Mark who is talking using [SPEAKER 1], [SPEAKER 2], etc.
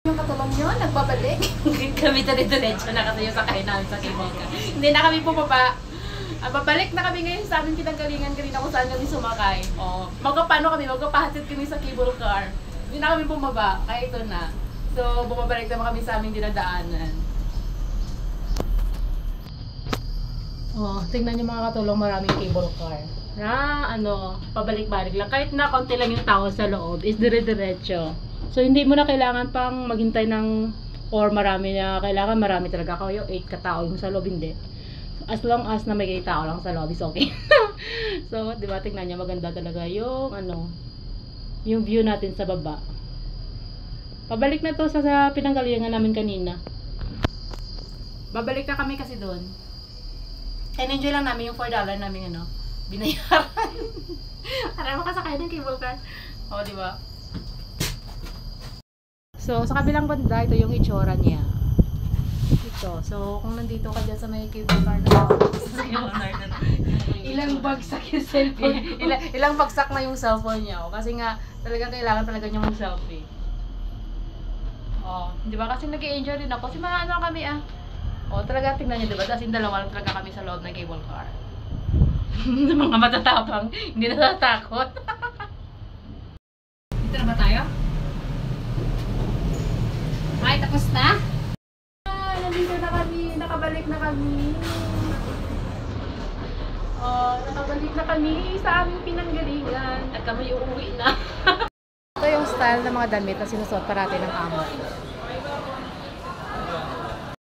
[SPEAKER 1] Yung katulong nyo, nagbabalik.
[SPEAKER 2] Kami dire-diretso na kasi yung sakay namin sa cable car. Hindi na kami bumaba. Babalik na kami ngayon sa aming pinanggalingan kanina kung saan kami sumakay. Magkapano kami, magkapahatid kami sa cable car. Hindi na kami bumaba, kaya ito na. So, bumabalik naman kami sa aming dinadaanan. Tingnan niyo mga katulong, maraming cable car. Na pabalik-balik lang. Kahit na konti lang yung tao sa loob, is dire-diretso. So, hindi mo na kailangan pang maghintay ng, or marami talaga ako. Yung 8 katao yung sa loob, hindi. So, as long as na may tao lang sa loob, is okay. So, di ba, tingnan niyo, maganda talaga yung, yung view natin sa baba. Pabalik na to sa pinanggalingan namin kanina. Babalik na kami kasi doon. And enjoy lang namin yung $4 namin, binayaran. Para makasakay ng cable car. Di ba? So, sa kabilang banda, ito yung itsura niya. Ito. So, kung nandito ka dyan sa may cable car na ilang bagsak yung cellphone. Ilang bagsak na yung cellphone niya. Kasi nga, talagang kailangan talaga niya mag-selfie. Di ba? Kasi nag-i-enjoy din ako. Kasi kami talaga tingnan niyo, diba? Tapos yung dalawa lang talaga kami sa loob ng cable car. Mga matatapang, hindi natatakot. Dito na ba tayo?
[SPEAKER 1] Ay, tapos na?
[SPEAKER 2] Nandito na kami. Nakabalik na kami. Nakabalik na kami sa aming pinanggalingan. At kami uuwi na. Ito yung style ng mga damit na sinusuot parati ng amo.